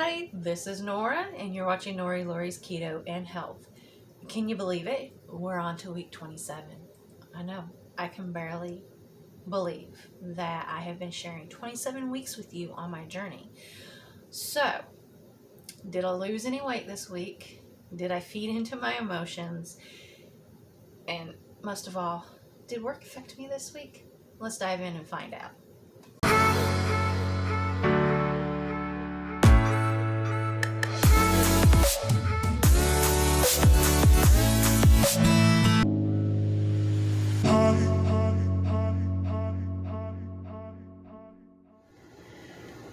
everybody, this is Nora and you're watching Lori's Keto and Health. Can you believe it? We're on to week 27. I know, I can barely believe that I have been sharing 27 weeks with you on my journey. So, did I lose any weight this week? Did I feed into my emotions? And most of all, did work affect me this week? Let's dive in and find out.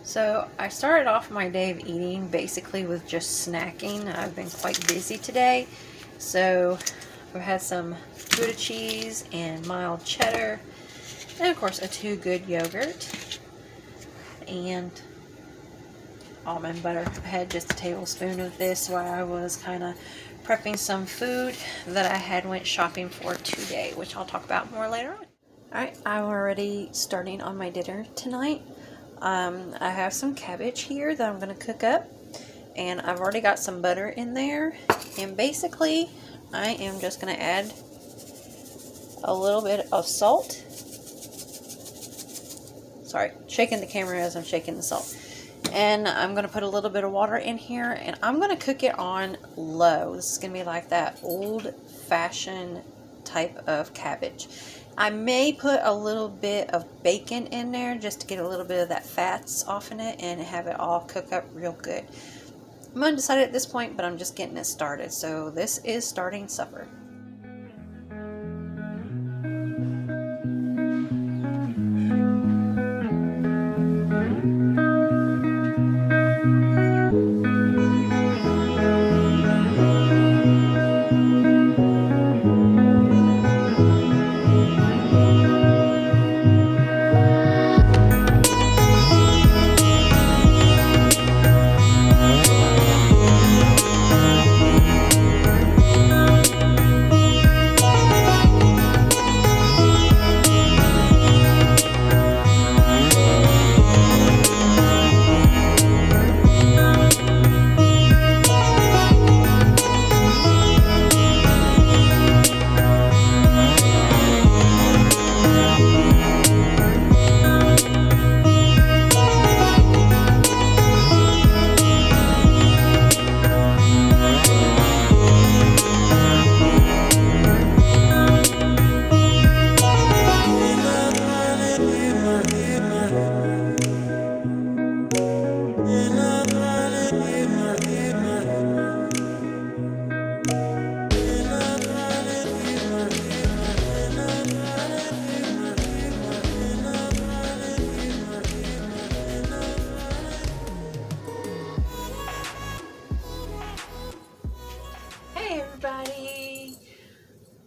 So I started off my day of eating basically with just snacking. I've been quite busy today. So I've had some Gouda cheese and mild cheddar. And of course a 2 Good yogurt. And almond butter. I had just a tablespoon of this while I was kind of prepping some food that I had went shopping for today, which I'll talk about more later on. Alright, I'm already starting on my dinner tonight. I have some cabbage here that I'm going to cook up, and I've already got some butter in there, and basically I am just going to add a little bit of salt. Sorry, shaking the camera as I'm shaking the salt. And I'm going to put a little bit of water in here, and I'm going to cook it on low. This is going to be like that old-fashioned type of cabbage. I may put a little bit of bacon in there just to get a little bit of that fats off in it and have it all cook up real good. I'm undecided at this point, but I'm just getting it started. So this is starting supper.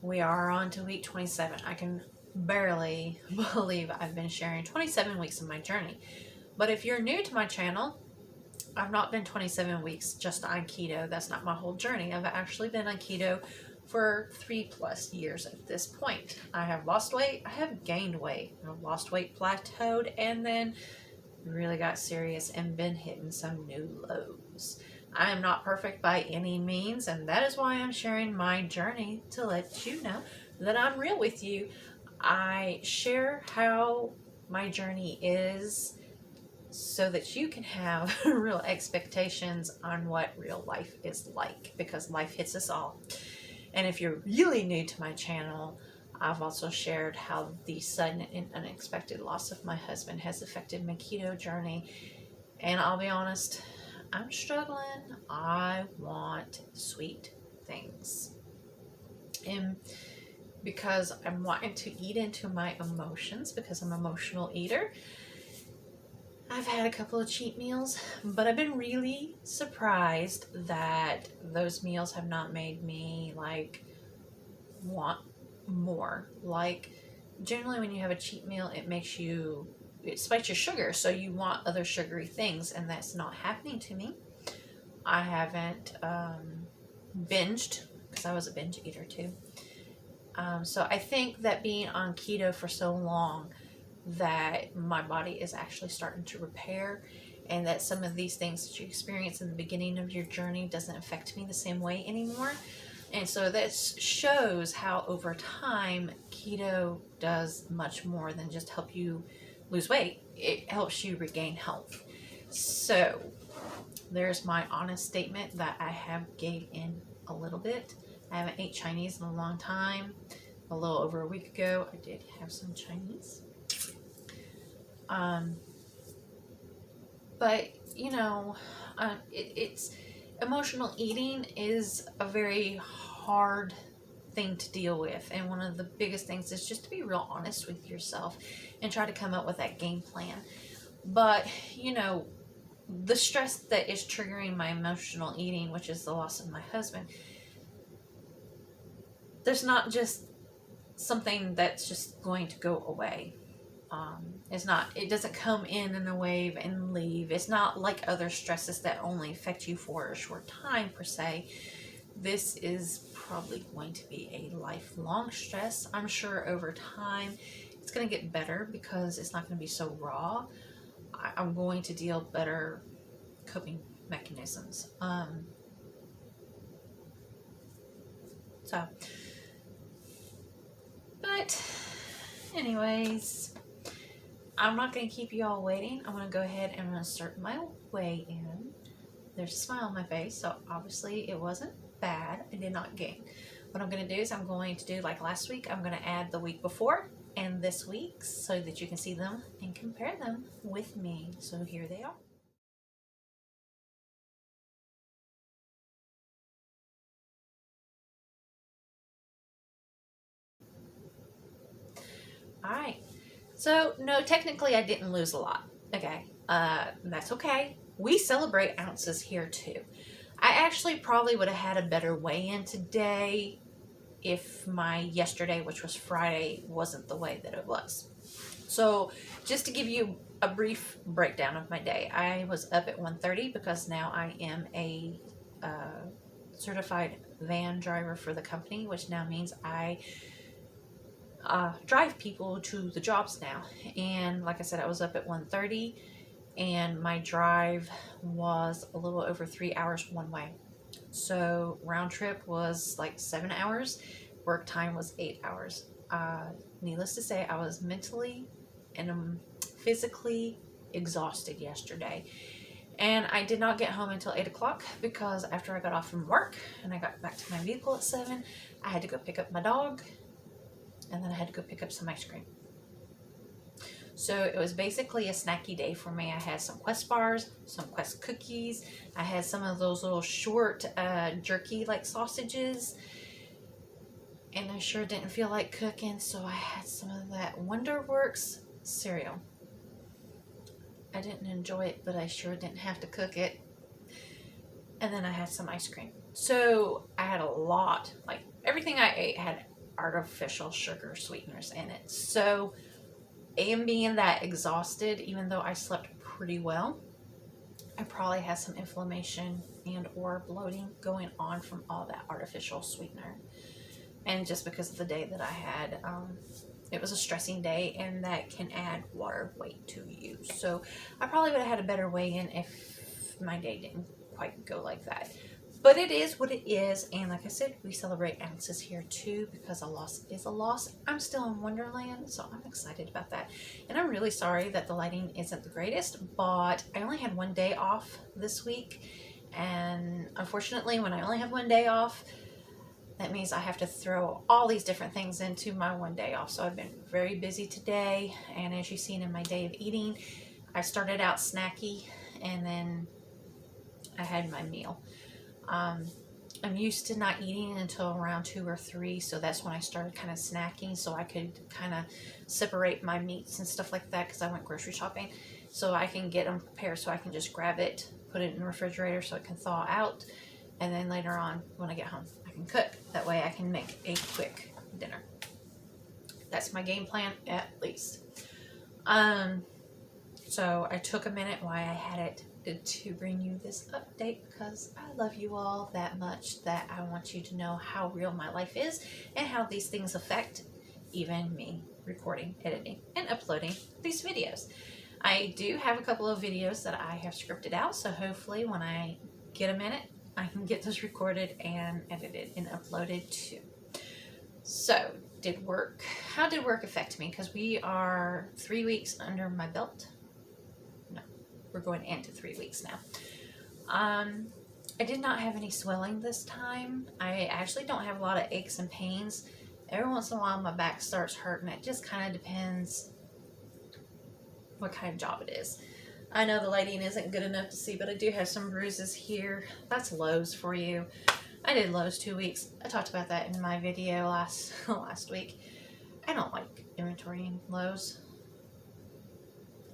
We are on to week 27. I can barely believe I've been sharing 27 weeks of my journey. But if you're new to my channel, I've not been 27 weeks just on keto. That's not my whole journey. I've actually been on keto for 3+ years at this point. I have lost weight. I have gained weight. I've lost weight, plateaued, and then really got serious and been hitting some new lows. I am not perfect by any means, and that is why I'm sharing my journey to let you know that I'm real with you. I share how my journey is so that you can have real expectations on what real life is like, because life hits us all. And if you're really new to my channel, I've also shared how the sudden and unexpected loss of my husband has affected my keto journey. And I'll be honest, I'm struggling. I want sweet things. And because I'm wanting to eat into my emotions, because I'm an emotional eater, I've had a couple of cheat meals, but I've been really surprised that those meals have not made me like want more. Like generally when you have a cheat meal, it spikes your sugar, so you want other sugary things, and that's not happening to me. I haven't binged, because I was a binge eater too. So I think that being on keto for so long, that my body is actually starting to repair, and that some of these things that you experience in the beginning of your journey doesn't affect me the same way anymore. And so this shows how over time keto does much more than just help you lose weight. It helps you regain health. So there's my honest statement that I have gave in a little bit. I haven't ate Chinese in a long time. A little over a week ago, I did have some Chinese. But, you know, it's emotional eating is a very hard thing to deal with. And one of the biggest things is just to be real honest with yourself and try to come up with that game plan. But, you know, the stress that is triggering my emotional eating, which is the loss of my husband, there's not just something that's just going to go away. It doesn't come in a wave and leave. It's not like other stresses that only affect you for a short time per se. This is probably going to be a lifelong stress. I'm sure over time it's going to get better because it's not going to be so raw. I'm going to deal better coping mechanisms. But anyways, I'm not going to keep you all waiting. I'm going to go ahead and I'm going to start my weigh in. There's a smile on my face, so obviously it wasn't bad. I did not gain. What I'm going to do is I'm going to do like last week. I'm going to add the week before and this week so that you can see them and compare them with me. So here they are. All right. So no, technically I didn't lose a lot. Okay. That's okay. We celebrate ounces here too. I actually probably would have had a better weigh-in today if my yesterday, which was Friday, wasn't the way that it was. So just to give you a brief breakdown of my day, I was up at 1:30 because now I am a certified van driver for the company, which now means I drive people to the jobs now. And like I said, I was up at 1:30 and my drive was a little over 3 hours one way. So round trip was like 7 hours. Work time was 8 hours. Needless to say, I was mentally and physically exhausted yesterday. And I did not get home until 8 o'clock because after I got off from work and I got back to my vehicle at 7, I had to go pick up my dog and then I had to go pick up some ice cream. So it was basically a snacky day for me. I had some Quest bars, some Quest cookies. I had some of those little short jerky like sausages. And I sure didn't feel like cooking, so I had some of that Wonderworks cereal. I didn't enjoy it, but I sure didn't have to cook it. And then I had some ice cream. So I had a lot, like everything I ate had artificial sugar sweeteners in it. So and being that exhausted, even though I slept pretty well, I probably had some inflammation and or bloating going on from all that artificial sweetener. And just because of the day that I had, it was a stressing day, and that can add water weight to you. So I probably would have had a better weigh-in if my day didn't quite go like that. But it is what it is, and like I said, we celebrate ounces here too because a loss is a loss. I'm still in Wonderland, so I'm excited about that. And I'm really sorry that the lighting isn't the greatest, but I only had one day off this week, and unfortunately, when I only have one day off, that means I have to throw all these different things into my one day off. So I've been very busy today, and as you've seen in my day of eating, I started out snacky, and then I had my meal. I'm used to not eating until around 2 or 3, so that's when I started kind of snacking so I could kind of separate my meats and stuff like that because I went grocery shopping, so I can get them prepared so I can just grab it, put it in the refrigerator so it can thaw out, and then later on when I get home I can cook. That way I can make a quick dinner. That's my game plan at least. So I took a minute while I had it to bring you this update because I love you all that much that I want you to know how real my life is and how these things affect even me recording, editing, and uploading these videos. I do have a couple of videos that I have scripted out, so hopefully when I get a minute, I can get those recorded and edited and uploaded too. So, how did work affect me? Because we are 3 weeks under my belt. No, we're going into 3 weeks now. I did not have any swelling this time. I actually don't have a lot of aches and pains. Every once in a while my back starts hurting. It just kind of depends what kind of job it is. I know the lighting isn't good enough to see, but I do have some bruises here. That's Lowe's for you. I did Lowe's 2 weeks. I talked about that in my video last week. I don't like inventorying Lowe's.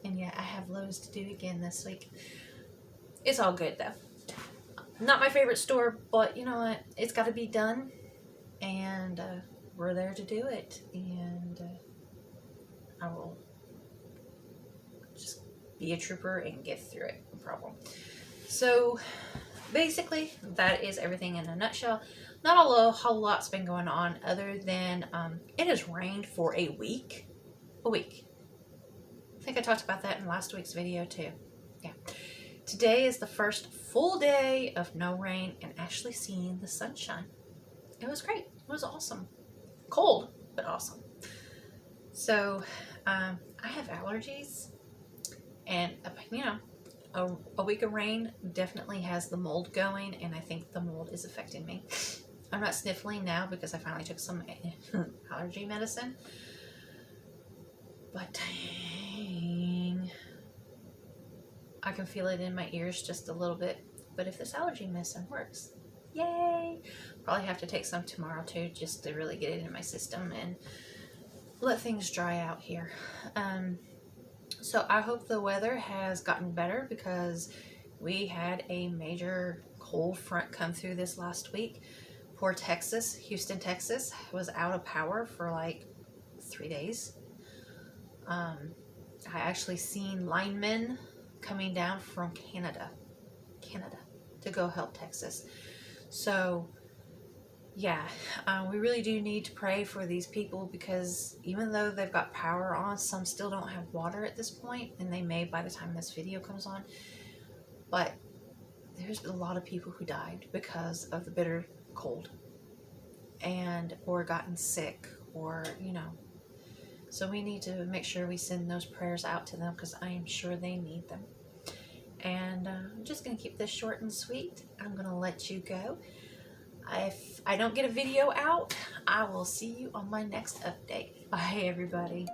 And yeah, I have Lowe's to do again this week. It's all good though. Not my favorite store, but you know what? It's got to be done. And we're there to do it. And I will just be a trooper and get through it. No problem. So basically, that is everything in a nutshell. Not a whole lot's been going on other than it has rained for a week. A week. I think I talked about that in last week's video too. Yeah. Today is the first full day of no rain and actually seeing the sunshine. It was great. It was awesome. Cold, but awesome. So, I have allergies, and you know, a week of rain definitely has the mold going, and I think the mold is affecting me. I'm not sniffling now because I finally took some allergy medicine. But dang, I can feel it in my ears just a little bit. But if this allergy medicine works, yay! Probably have to take some tomorrow too, just to really get it in my system and let things dry out here. So I hope the weather has gotten better because we had a major cold front come through this last week. Poor Texas, Houston, Texas, was out of power for like 3 days. I actually seen linemen coming down from Canada to go help Texas. So yeah, we really do need to pray for these people because even though they've got power on, some still don't have water at this point, and they may by the time this video comes on. But there's a lot of people who died because of the bitter cold and or gotten sick, or you know. So we need to make sure we send those prayers out to them because I am sure they need them. And I'm just going to keep this short and sweet. I'm going to let you go. If I don't get a video out, I will see you on my next update. Bye, everybody.